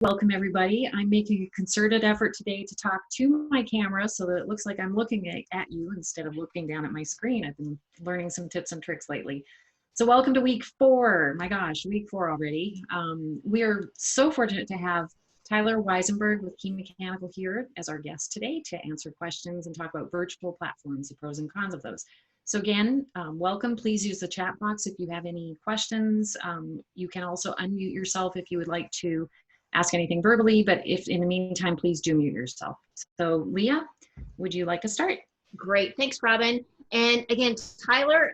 Welcome everybody. I'm making a concerted effort today to talk to my camera so that it looks like I'm looking at you instead of looking down at my screen. I've been learning some tips and tricks lately. So welcome to week 4. My gosh, week 4 already. We are so fortunate to have Tyler Wisenburg with Key Mechanical here as our guest today to answer questions and talk about virtual platforms, the pros and cons of those. So again, welcome. Please use the chat box if you have any questions. You can also unmute yourself if you would like to ask anything verbally, but if in the meantime, please do mute yourself. So Leah, would you like to start? Great, thanks Robin. And again, Tyler,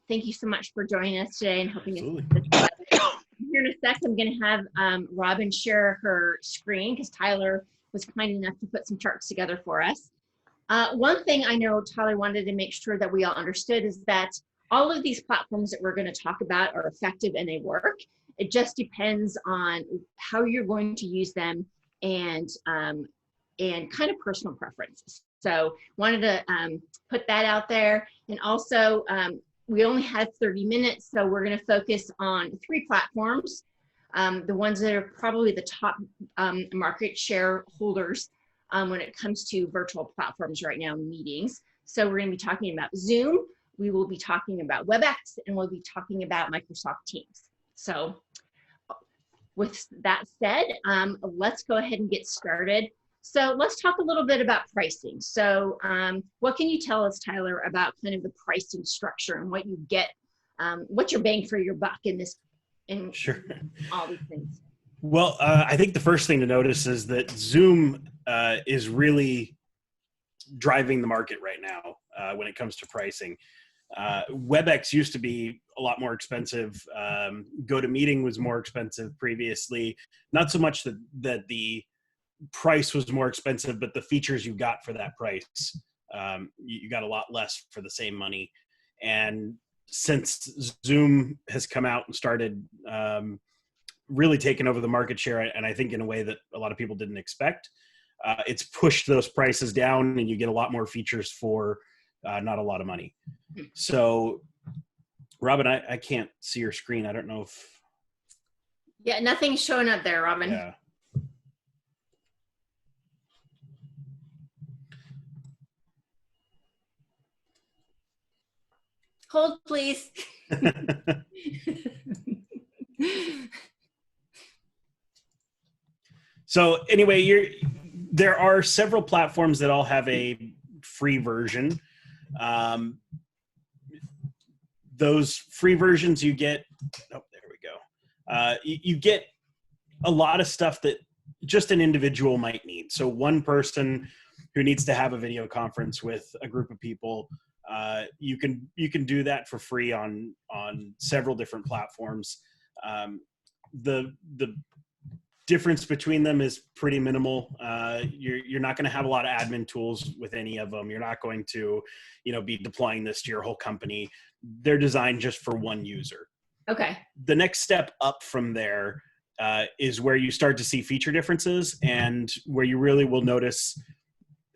thank you so much for joining us today and helping us. Here in a sec, I'm gonna have Robin share her screen because Tyler was kind enough to put some charts together for us. One thing I know Tyler wanted to make sure that we all understood is that all of these platforms that we're gonna talk about are effective and they work. It just depends on how you're going to use them and kind of personal preferences. So wanted to put that out there. And also, we only had 30 minutes, so we're going to focus on 3 platforms, the ones that are probably the top market share holders when it comes to virtual platforms right now in meetings. So we're going to be talking about Zoom, we will be talking about WebEx, and we'll be talking about Microsoft Teams. So with that said, let's go ahead and get started. So let's talk a little bit about pricing. So what can you tell us, Tyler, about kind of the pricing structure and what you get, what's your bang for your buck in this, in Sure. all these things? Well, I think the first thing to notice is that Zoom is really driving the market right now when it comes to pricing. WebEx used to be a lot more expensive. GoToMeeting was more expensive previously. Not so much that the price was more expensive, but the features you got for that price, you got a lot less for the same money. And since Zoom has come out and started really taking over the market share, and I think in a way that a lot of people didn't expect, it's pushed those prices down and you get a lot more features for not a lot of money. So Robin, I can't see your screen. I don't know if... Yeah, nothing's showing up there, Robin. Yeah. Hold, please. So anyway, there are several platforms that all have a free version. Those free versions you get, oh, there we go. You get a lot of stuff that just an individual might need. So one person who needs to have a video conference with a group of people, you can do that for free on several different platforms. The difference between them is pretty minimal. You're not going to have a lot of admin tools with any of them. You're not going to, be deploying this to your whole company. They're designed just for one user. Okay. The next step up from there is where you start to see feature differences and where you really will notice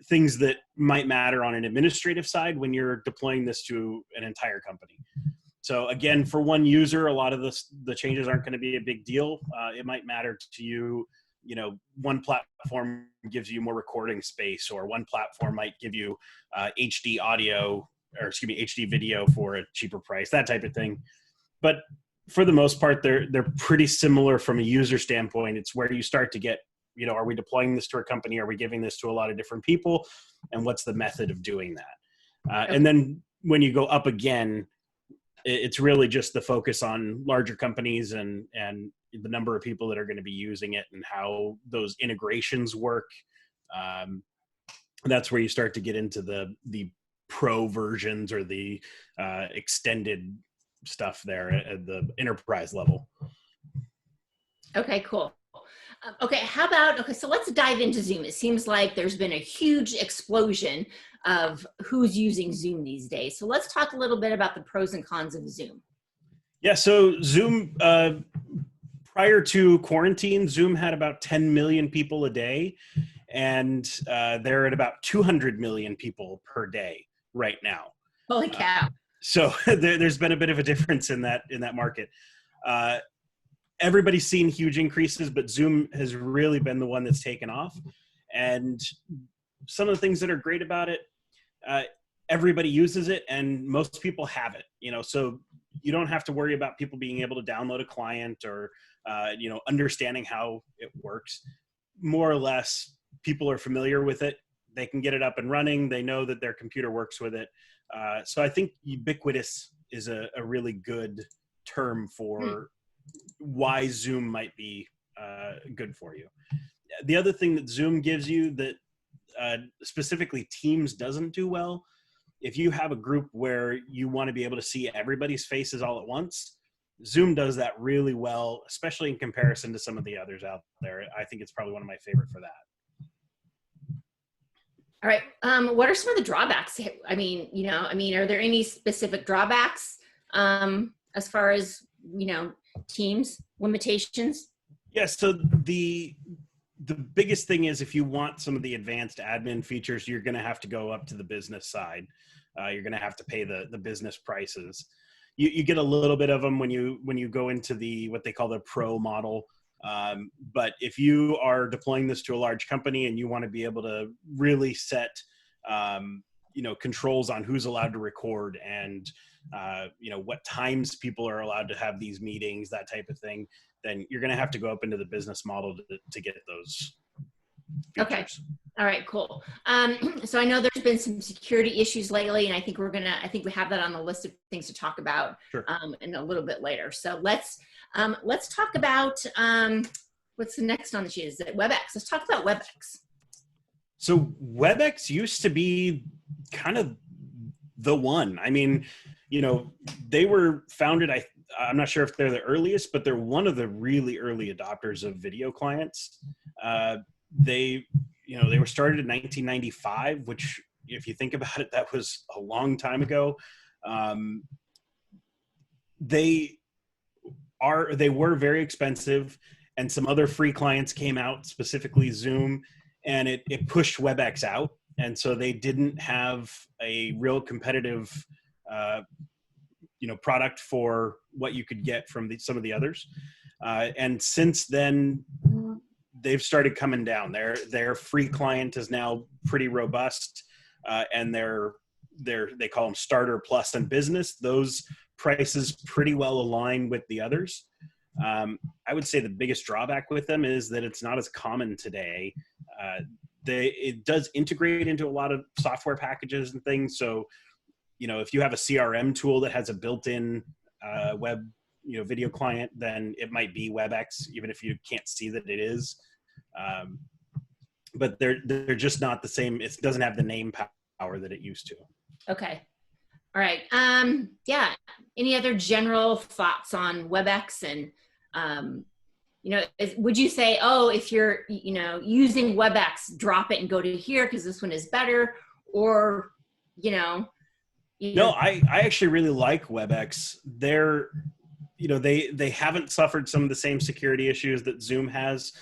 things that might matter on an administrative side when you're deploying this to an entire company. So again, for one user, a lot of the changes aren't going to be a big deal. It might matter to you, one platform gives you more recording space, or one platform might give you HD audio, or excuse me, HD video for a cheaper price, that type of thing. But for the most part, they're pretty similar from a user standpoint. It's where you start to get, are we deploying this to a company? Are we giving this to a lot of different people? And what's the method of doing that? And then when you go up again, it's really just the focus on larger companies and the number of people that are going to be using it and how those integrations work. That's where you start to get into the pro versions or the extended stuff there at the enterprise level. Okay, cool. Okay, how about, okay, so let's dive into Zoom. It seems like there's been a huge explosion of who's using Zoom these days. So let's talk a little bit about the pros and cons of Zoom. Yeah, so Zoom, prior to quarantine, Zoom had about 10 million people a day, and they're at about 200 million people per day right now. Holy cow. So there's been a bit of a difference in that market. everybody's seen huge increases, but Zoom has really been the one that's taken off. And some of the things that are great about it, everybody uses it and most people have it, so you don't have to worry about people being able to download a client or, understanding how it works. More or less, people are familiar with it. They can get it up and running. They know that their computer works with it. So I think ubiquitous is a really good term for why Zoom might be good for you. The other thing that Zoom gives you that specifically Teams doesn't do well, if you have a group where you want to be able to see everybody's faces all at once, Zoom does that really well, especially in comparison to some of the others out there. I think it's probably one of my favorite for that. All right. What are some of the drawbacks? I mean, are there any specific drawbacks as far as, Teams limitations? Yes. So the biggest thing is if you want some of the advanced admin features, you're going to have to go up to the business side. You're going to have to pay the business prices. You get a little bit of them when you go into what they call the pro model. But if you are deploying this to a large company and you want to be able to really set, controls on who's allowed to record and, what times people are allowed to have these meetings, that type of thing, then you're going to have to go up into the business model to get those features. Okay. All right, cool. So I know there's been some security issues lately, and I think we have that on the list of things to talk about Sure. In a little bit later. So let's talk about what's the next on the sheet? Is it WebEx? Let's talk about WebEx. So WebEx used to be kind of the one. I mean, they were founded, I'm not sure if they're the earliest, but they're one of the really early adopters of video clients. They were started in 1995, which if you think about it, that was a long time ago. They were very expensive, and some other free clients came out, specifically Zoom, and it pushed WebEx out. And so they didn't have a real competitive, product for what you could get from some of the others. And since then, they've started coming down. Their free client is now pretty robust, and they call them Starter, Plus, and Business. Those prices pretty well align with the others. I would say the biggest drawback with them is that it's not as common today. It does integrate into a lot of software packages and things. So, if you have a CRM tool that has a built-in web, video client, then it might be WebEx, even if you can't see that it is. But they're just not the same. It doesn't have the name power that it used to. Okay. All right. Yeah. Any other general thoughts on WebEx and, would you say, if you're, using WebEx, drop it and go to here because this one is better, or, No, I actually really like WebEx. They haven't suffered some of the same security issues that Zoom has,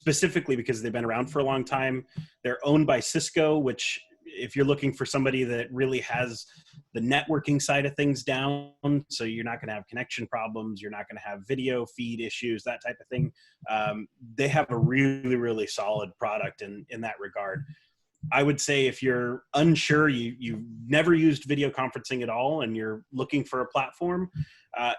specifically because they've been around for a long time. They're owned by Cisco, which if you're looking for somebody that really has the networking side of things down, so you're not going to have connection problems, you're not going to have video feed issues, that type of thing. They have a really, really solid product in that regard. I would say if you're unsure, you've never used video conferencing at all, and you're looking for a platform,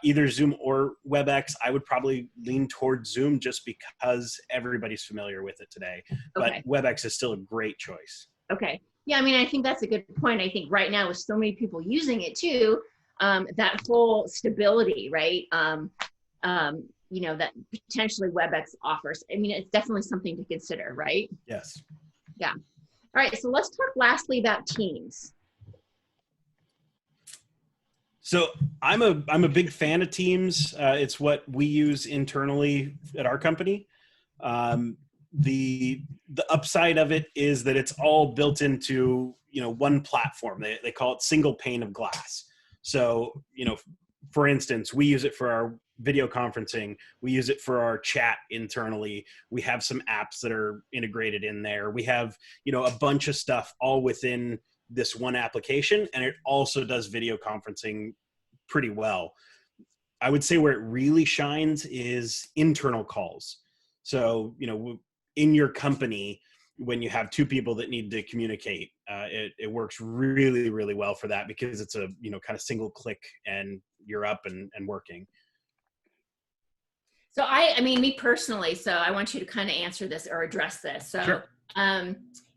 either Zoom or WebEx, I would probably lean towards Zoom just because everybody's familiar with it today. Okay. But WebEx is still a great choice. Okay. Yeah, I think that's a good point. I think right now with so many people using it too, that whole stability, right? That potentially WebEx offers. It's definitely something to consider, right? Yes. Yeah. All right, so let's talk lastly about Teams. So I'm a big fan of Teams. It's what we use internally at our company. The upside of it is that it's all built into one platform. They call it single pane of glass. So for instance, we use it for our video conferencing. We use it for our chat internally. We have some apps that are integrated in there. We have, a bunch of stuff all within this one application, and it also does video conferencing pretty well. I would say where it really shines is internal calls. So, in your company, when you have two people that need to communicate, it works really, really well for that, because it's a, kind of single click and you're up and working. So I mean, me personally, so I want you to kind of answer this or address this. So, Sure.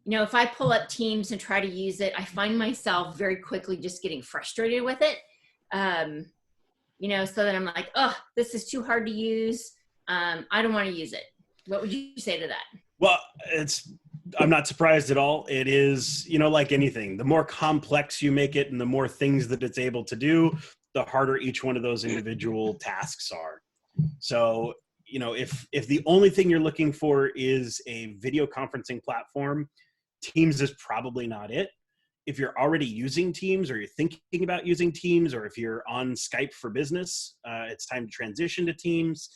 If I pull up Teams and try to use it, I find myself very quickly just getting frustrated with it. So then I'm like, oh, this is too hard to use. I don't want to use it. What would you say to that? Well, I'm not surprised at all. It is, like anything, the more complex you make it and the more things that it's able to do, the harder each one of those individual tasks are. So, if the only thing you're looking for is a video conferencing platform, Teams is probably not it. If you're already using Teams, or you're thinking about using Teams, or if you're on Skype for Business, it's time to transition to Teams,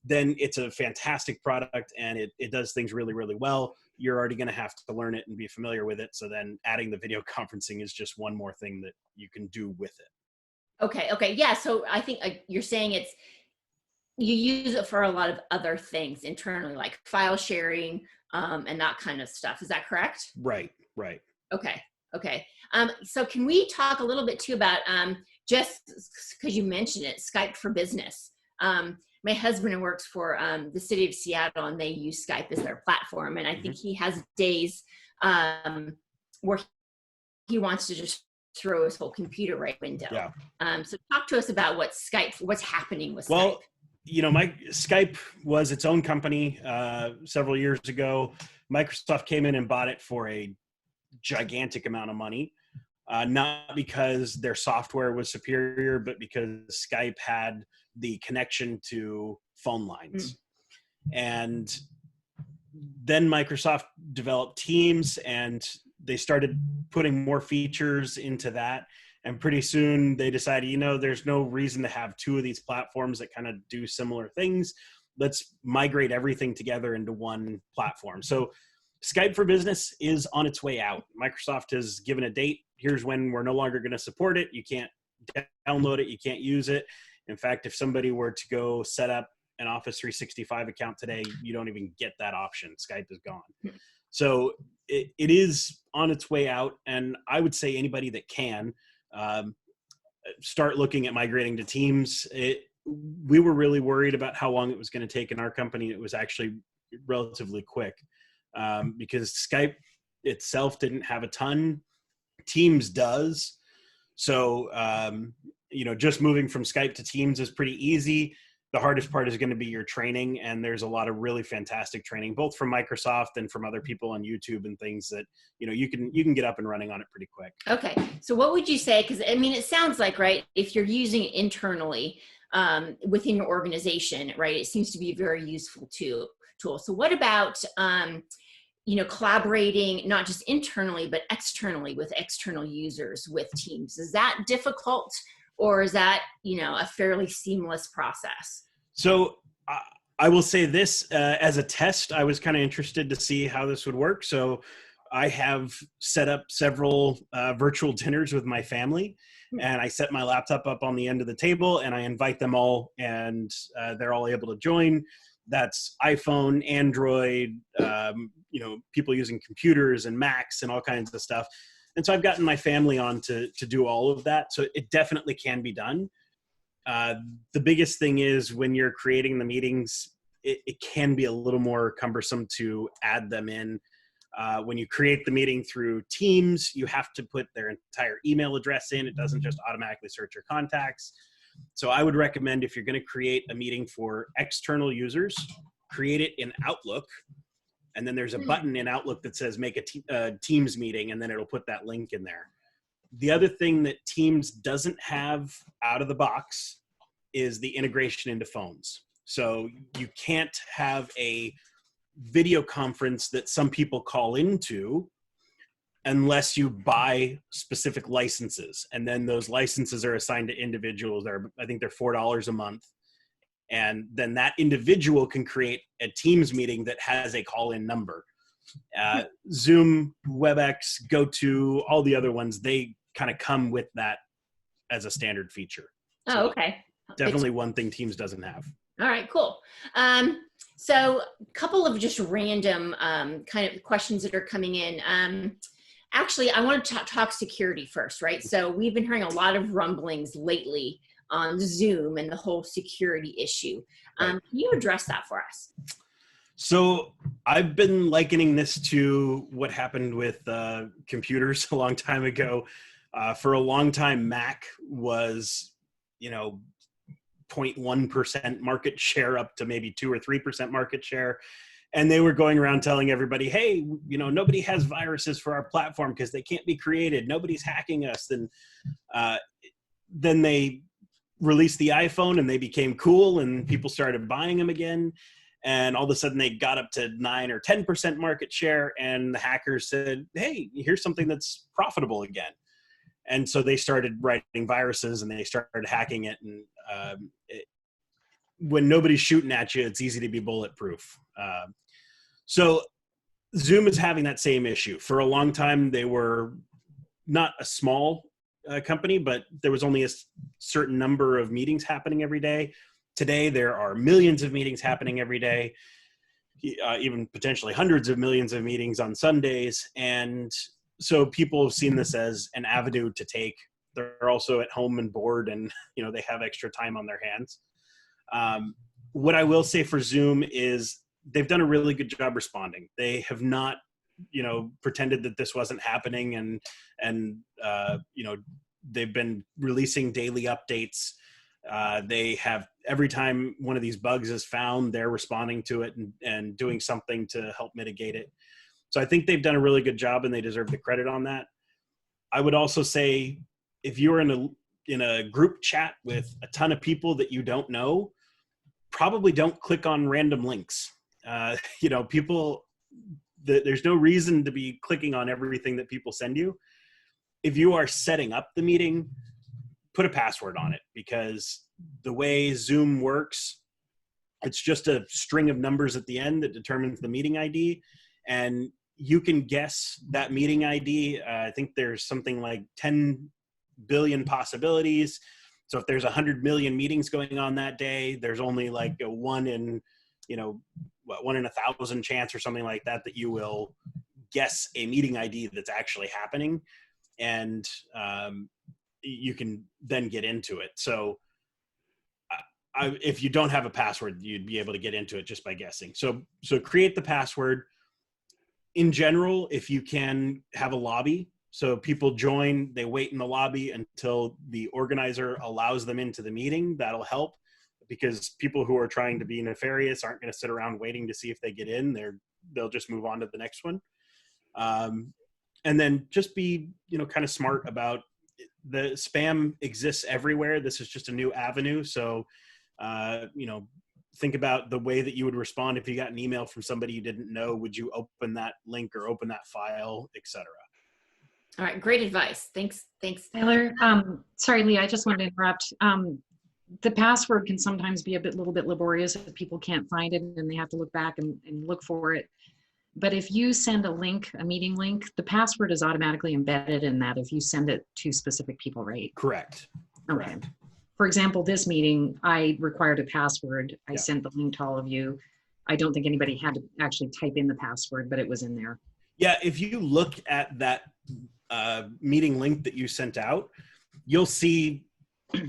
then it's a fantastic product and it does things really, really well. You're already going to have to learn it and be familiar with it. So then adding the video conferencing is just one more thing that you can do with it. Okay. Yeah. So I think you're saying you use it for a lot of other things internally, like file sharing and that kind of stuff. Is that correct? Right. Okay. So can we talk a little bit too about just because you mentioned it, Skype for Business? My husband works for the city of Seattle, and they use Skype as their platform. And I think he has days where he wants to just throw his whole computer right window. Yeah. So talk to us about what's happening with Skype. Well, my Skype was its own company several years ago. Microsoft came in and bought it for a gigantic amount of money, not because their software was superior, but because Skype had the connection to phone lines. And then Microsoft developed Teams, and they started putting more features into that. And pretty soon they decided, there's no reason to have two of these platforms that kind of do similar things. Let's migrate everything together into one platform. So Skype for Business is on its way out. Microsoft has given a date. Here's when we're no longer going to support it. You can't download it. You can't use it. In fact, if somebody were to go set up an Office 365 account today, you don't even get that option. Skype is gone. So it is on its way out. And I would say anybody that can start looking at migrating to Teams. We were really worried about how long it was going to take in our company. It was actually relatively quick because Skype itself didn't have a ton. Teams does. So, just moving from Skype to Teams is pretty easy. The hardest part is going to be your training. And there's a lot of really fantastic training, both from Microsoft and from other people on YouTube and things that, you can get up and running on it pretty quick. Okay. So what would you say? Because it sounds like, right, if you're using it internally within your organization, right, it seems to be a very useful tool. So what about, collaborating not just internally, but externally with external users with Teams? Is that difficult? Or is that, a fairly seamless process? So I will say this, as a test, I was kind of interested to see how this would work. So I have set up several virtual dinners with my family, and I set my laptop up on the end of the table and I invite them all, and they're all able to join. That's iPhone, Android, people using computers and Macs and all kinds of stuff. And so I've gotten my family on to do all of that. So it definitely can be done. The biggest thing is when you're creating the meetings, it can be a little more cumbersome to add them in. When you create the meeting through Teams, you have to put their entire email address in. It doesn't just automatically search your contacts. So I would recommend, if you're going to create a meeting for external users, create it in Outlook. And then there's a button in Outlook that says make a Teams meeting, and then it'll put that link in there. The other thing that Teams doesn't have out of the box is the integration into phones. So you can't have a video conference that some people call into unless you buy specific licenses. And then those licenses are assigned to individuals. I think they're $4 a month. And then that individual can create a Teams meeting that has a call-in number. Zoom, WebEx, GoTo, all the other ones, they kind of come with that as a standard feature. Oh, okay. definitely one thing Teams doesn't have. All right, cool. So a couple of just random kind of questions that are coming in. Actually, I want to talk security first, right? So we've been hearing a lot of rumblings lately on Zoom and the whole security issue. Can you address that for us? So I've been likening this to what happened with computers a long time ago. For a long time, Mac was, 0.1% market share up to maybe 2 or 3% market share. And they were going around telling everybody, hey, nobody has viruses for our platform because they can't be created. Nobody's hacking us. Then they released the iPhone and they became cool and people started buying them again. And all of a sudden they got up to 9 or 10% market share. And the hackers said, hey, here's something that's profitable again. And so they started writing viruses and they started hacking it. And when nobody's shooting at you, it's easy to be bulletproof. So Zoom is having that same issue. For a long time, they were not a small company, but there was only a certain number of meetings happening every day. Today, there are millions of meetings happening every day, even potentially hundreds of millions of meetings on Sundays. And so people have seen this as an avenue to take. They're also at home and bored and, they have extra time on their hands. What I will say for Zoom is they've done a really good job responding. They have not, pretended that this wasn't happening and they've been releasing daily updates. They have, every time one of these bugs is found, they're responding to it and doing something to help mitigate it. So I think they've done a really good job and they deserve the credit on that. I would also say if you're in a group chat with a ton of people that you don't know, probably don't click on random links. There's no reason to be clicking on everything that people send you. If you are setting up the meeting, put a password on it, because the way Zoom works, it's just a string of numbers at the end that determines the meeting ID. And you can guess that meeting ID. I think there's something like 10 billion possibilities. So if there's 100 million meetings going on that day, there's only like a 1 in 1,000 chance or something like that you will guess a meeting ID that's actually happening. And you can then get into it. So if you don't have a password, you'd be able to get into it just by guessing. So create the password. In general, if you can, have a lobby. So people join, they wait in the lobby until the organizer allows them into the meeting. That'll help, because people who are trying to be nefarious aren't going to sit around waiting to see if they get in. They'll just move on to the next one. And then just be, kind of smart about the spam exists everywhere. This is just a new avenue. So, think about the way that you would respond if you got an email from somebody you didn't know. Would you open that link or open that file, etc.? All right, great advice. Thanks. Tyler, sorry, Leah, I just wanted to interrupt. The password can sometimes be a little bit laborious if people can't find it and they have to look back and look for it. But if you send a link, a meeting link, the password is automatically embedded in that if you send it to specific people, right? Correct. Okay. Correct. For example, this meeting, I required a password. I sent the link to all of you. I don't think anybody had to actually type in the password, but it was in there. Yeah, if you look at that meeting link that you sent out, you'll see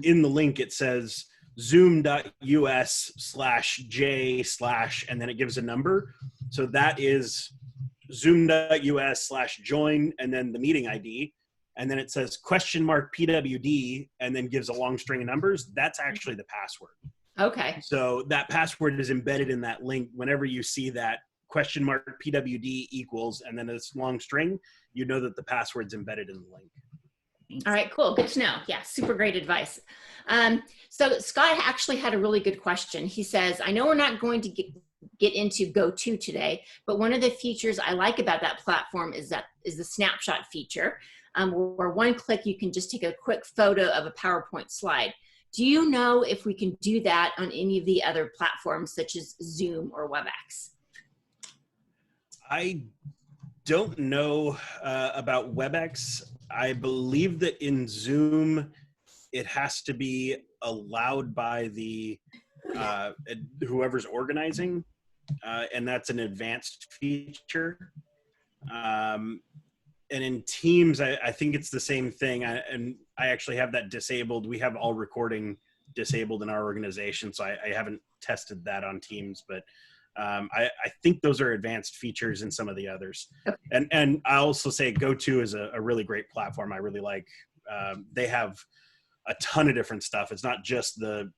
in the link it says zoom.us/j/ and then it gives a number. So that is zoom.us/join and then the meeting ID. And then it says $PWD and then gives a long string of numbers. That's actually the password. Okay. So that password is embedded in that link. Whenever you see that $PWD equals and then this long string, you know that the password's embedded in the link. All right, cool. Good to know. Yeah, super great advice. So Scott actually had a really good question. He says, I know we're not going to get into GoTo today, but one of the features I like about that platform is the snapshot feature, where one click you can just take a quick photo of a PowerPoint slide. Do you know if we can do that on any of the other platforms such as Zoom or WebEx? I don't know about WebEx. I believe that in Zoom, it has to be allowed by the whoever's organizing, and that's an advanced feature. And in Teams, I think it's the same thing. And I actually have that disabled. We have all recording disabled in our organization, so I haven't tested that on Teams, but I think those are advanced features in some of the others. Okay. And I also say GoTo is a really great platform. I really like. They have a ton of different stuff. It's not just the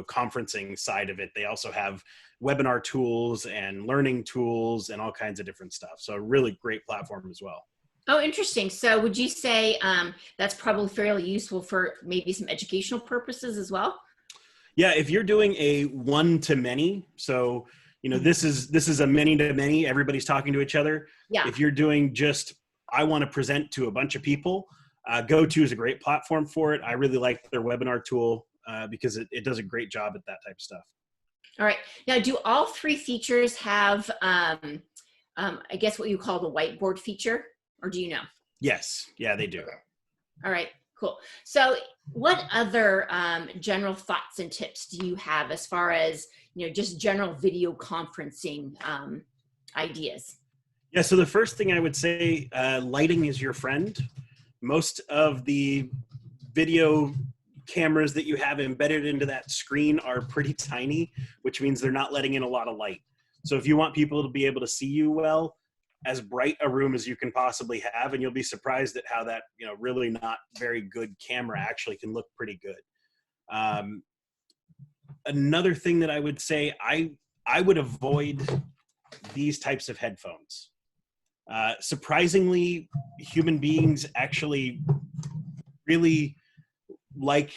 conferencing side of it. They also have webinar tools and learning tools and all kinds of different stuff. So a really great platform as well. Oh, interesting. So would you say that's probably fairly useful for maybe some educational purposes as well? Yeah, if you're doing a one-to-many, so this is a many-to-many, everybody's talking to each other. Yeah. If you're doing just, I want to present to a bunch of people, GoTo is a great platform for it. I really like their webinar tool because it does a great job at that type of stuff. All right. Now, do all three features have, I guess what you call the whiteboard feature, or do you know? Yes. Yeah, they do. All right. Cool. So what other general thoughts and tips do you have as far as, just general video conferencing ideas? Yeah, so the first thing I would say, lighting is your friend. Most of the video cameras that you have embedded into that screen are pretty tiny, which means they're not letting in a lot of light. So if you want people to be able to see you well, as bright a room as you can possibly have, and you'll be surprised at how that, really not very good camera actually can look pretty good. Another thing that I would say, I would avoid these types of headphones. Surprisingly, human beings actually really like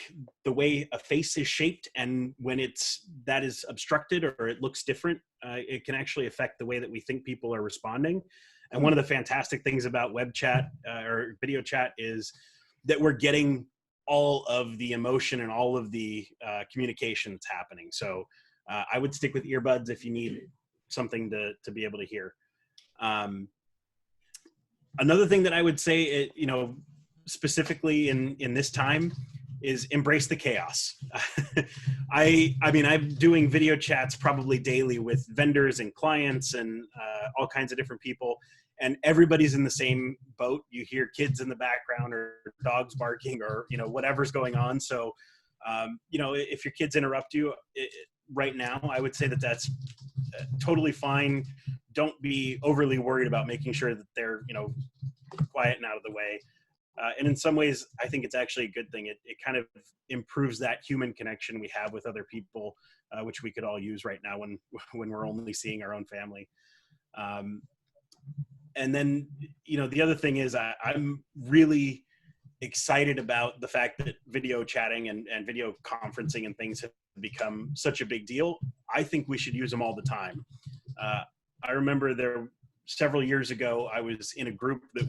the way a face is shaped, and when that is obstructed or it looks different, it can actually affect the way that we think people are responding. And one of the fantastic things about web chat or video chat is that we're getting all of the emotion and all of the communication that's happening. So I would stick with earbuds if you need something to be able to hear. Another thing that I would say, specifically in this time, is embrace the chaos. I'm doing video chats probably daily with vendors and clients and all kinds of different people, and everybody's in the same boat. You hear kids in the background or dogs barking or whatever's going on. So if your kids interrupt you right now, I would say that that's totally fine. Don't be overly worried about making sure that they're quiet and out of the way. And in some ways, I think it's actually a good thing. It kind of improves that human connection we have with other people, which we could all use right now when we're only seeing our own family. And then, the other thing is I'm really excited about the fact that video chatting and video conferencing and things have become such a big deal. I think we should use them all the time. I remember several years ago, I was in a group that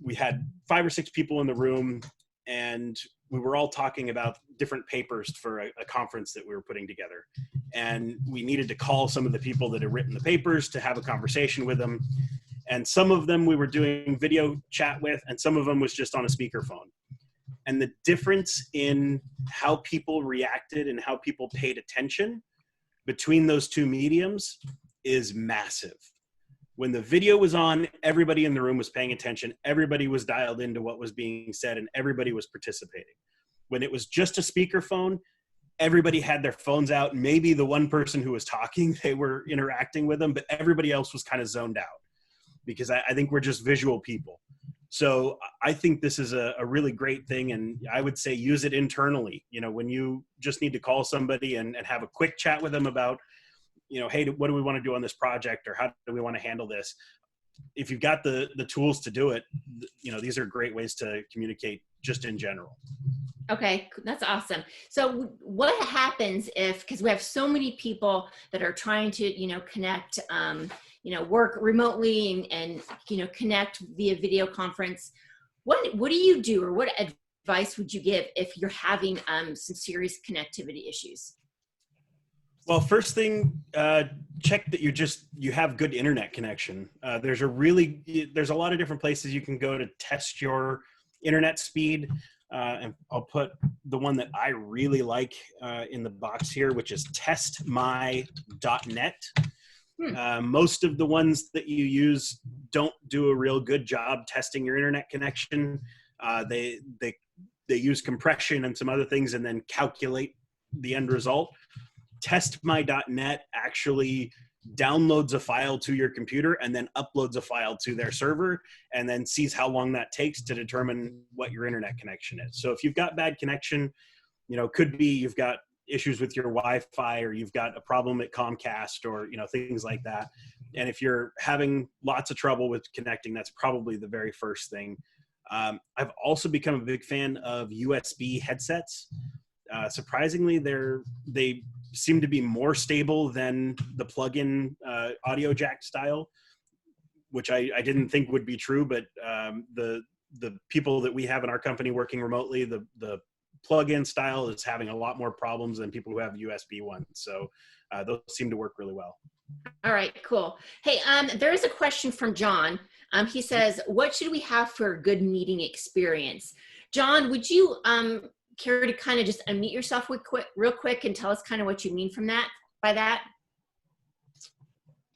we had 5 or 6 people in the room, and we were all talking about different papers for a conference that we were putting together. And we needed to call some of the people that had written the papers to have a conversation with them. And some of them we were doing video chat with, and some of them was just on a speakerphone. And the difference in how people reacted and how people paid attention between those two mediums is massive. When the video was on, everybody in the room was paying attention. Everybody was dialed into what was being said, and everybody was participating. When it was just a speakerphone, everybody had their phones out. Maybe the one person who was talking, they were interacting with them, but everybody else was kind of zoned out because I think we're just visual people. So I think this is a really great thing, and I would say use it internally. When you just need to call somebody and have a quick chat with them about, hey, what do we want to do on this project, or how do we want to handle this? If you've got the tools to do it, these are great ways to communicate just in general. Okay, that's awesome. So what happens because we have so many people that are trying to, connect, work remotely and connect via video conference. What do you do, or what advice would you give if you're having some serious connectivity issues? Well, first thing, check that you have good internet connection. There's a lot of different places you can go to test your internet speed. And I'll put the one that I really like in the box here, which is testmy.net. Most of the ones that you use don't do a real good job testing your internet connection. They use compression and some other things and then calculate the end result. Testmy.net actually downloads a file to your computer and then uploads a file to their server and then sees how long that takes to determine what your internet connection is. So if you've got bad connection, could be you've got issues with your Wi-Fi, or you've got a problem at Comcast, or things like that. And if you're having lots of trouble with connecting, that's probably the very first thing. I've also become a big fan of USB headsets. Surprisingly, they seem to be more stable than the plug-in audio jack style, which I didn't think would be true, but the people that we have in our company working remotely, the plug-in style is having a lot more problems than people who have USB ones. So those seem to work really well. All right, cool. Hey, there is a question from John. He says, what should we have for a good meeting experience? John, would you care to kind of just unmute yourself real quick and tell us kind of what you mean by that?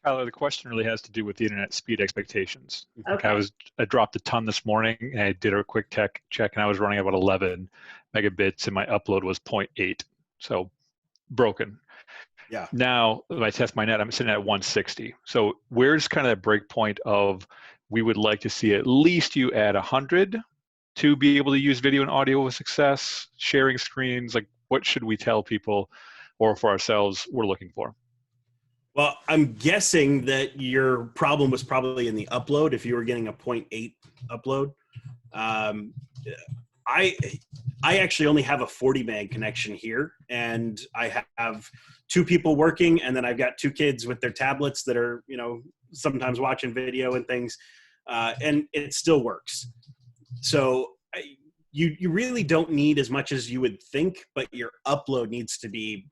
Tyler, the question really has to do with the internet speed expectations. Okay. I dropped a ton this morning, and I did a quick tech check, and I was running about 11 megabits, and my upload was 0.8, so broken. Yeah. Now, when I test my net, I'm sitting at 160. So where's kind of that break point of we would like to see at least you add 100 to be able to use video and audio with success, sharing screens? Like, what should we tell people or for ourselves we're looking for? Well, I'm guessing that your problem was probably in the upload if you were getting a 0.8 upload. I actually only have a 40 meg connection here, and I have 2 people working, and then I've got 2 kids with their tablets that are, sometimes watching video and things, and it still works. So you really don't need as much as you would think, but your upload needs to be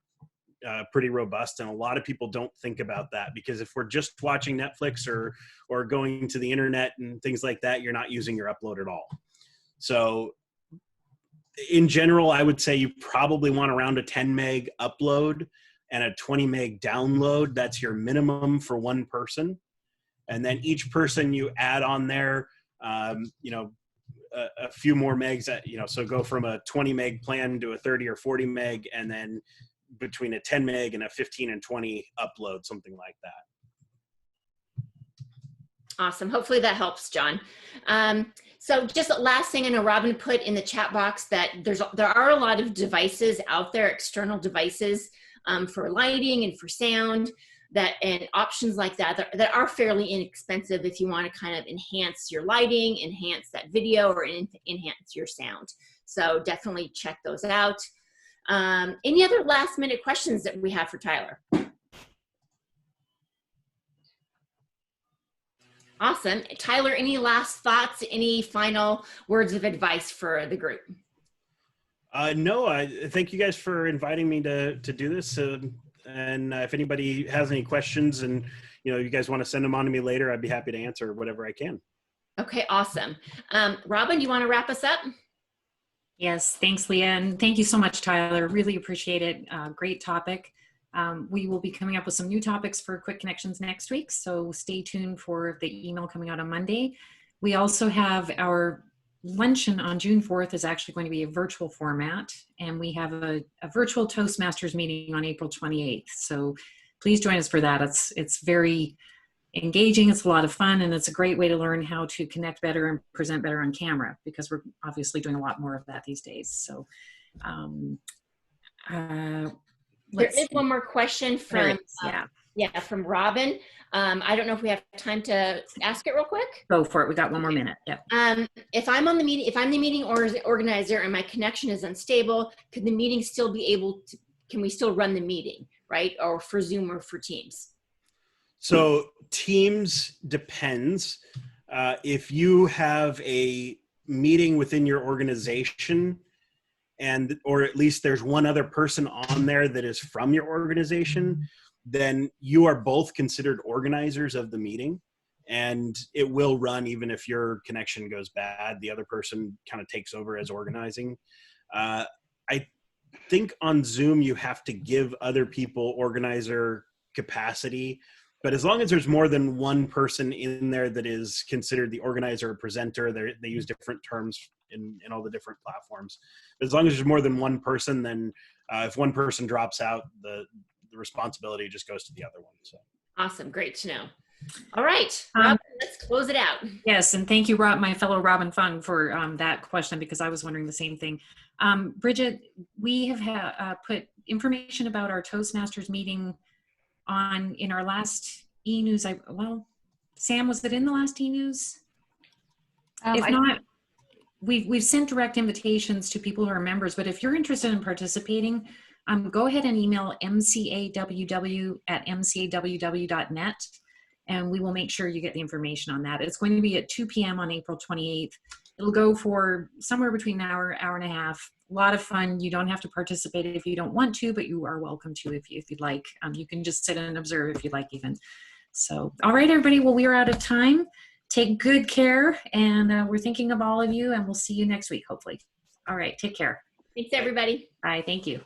pretty robust, and a lot of people don't think about that, because if we're just watching Netflix or going to the internet and things like that, you're not using your upload at all. So in general, I would say you probably want around a 10 meg upload and a 20 meg download. That's your minimum for one person. And then each person you add on there, a few more megs, so go from a 20 meg plan to a 30 or 40 meg, and then between a 10 meg and a 15 and 20 upload, something like that. Awesome. Hopefully that helps, John. So just last thing, I know Robin put in the chat box that there are a lot of devices out there, external devices for lighting and for sound, and options like that are fairly inexpensive if you want to kind of enhance your lighting, enhance that video, or enhance your sound. So definitely check those out. Any other last minute questions that we have for Tyler? Awesome. Tyler, any last thoughts, any final words of advice for the group? No, I thank you guys for inviting me to do this. And if anybody has any questions and you guys want to send them on to me later, I'd be happy to answer whatever I can. Okay, awesome. Robin, you want to wrap us up? Yes, thanks, Leah. And thank you so much, Tyler. Really appreciate it. Great topic. We will be coming up with some new topics for Quick Connections next week, so stay tuned for the email coming out on Monday. We also have our luncheon on June 4th is actually going to be a virtual format, and we have a virtual Toastmasters meeting on April 28th. So please join us for that. It's very engaging, it's a lot of fun, and it's a great way to learn how to connect better and present better on camera, because we're obviously doing a lot more of that these days. So there is one more question from from Robin. I don't know if we have time to ask it real quick. Go for it. We got one more minute. Yep. If I'm the meeting organizer and my connection is unstable, could the meeting still be can we still run the meeting, right? Or for Zoom or for Teams? So Teams depends. If you have a meeting within your organization, or at least there's one other person on there that is from your organization, then you are both considered organizers of the meeting. and it will run even if your connection goes bad. The other person kind of takes over as organizing. I think on Zoom you have to give other people organizer capacity, but as long as there's more than one person in there that is considered the organizer or presenter, they use different terms in all the different platforms. But as long as there's more than one person, then if one person drops out, the responsibility just goes to the other one. So awesome, great to know. All right, Robin, let's close it out. Yes, and thank you, my fellow Robin Fung, for that question, because I was wondering the same thing. Bridget, we have put information about our Toastmasters meeting in our last e-news. Well, Sam, was it in the last e-news? If not, we've sent direct invitations to people who are members, but if you're interested in participating, go ahead and email mcaww@mcaww.net. and we will make sure you get the information on that. It's going to be at 2 p.m. on April 28th. It'll go for somewhere between an hour, hour and a half. A lot of fun. You don't have to participate if you don't want to, but you are welcome to if you'd like. You can just sit and observe if you'd like even. So, all right, everybody. Well, we are out of time. Take good care, and we're thinking of all of you, and we'll see you next week, hopefully. All right, take care. Thanks, everybody. Bye, thank you.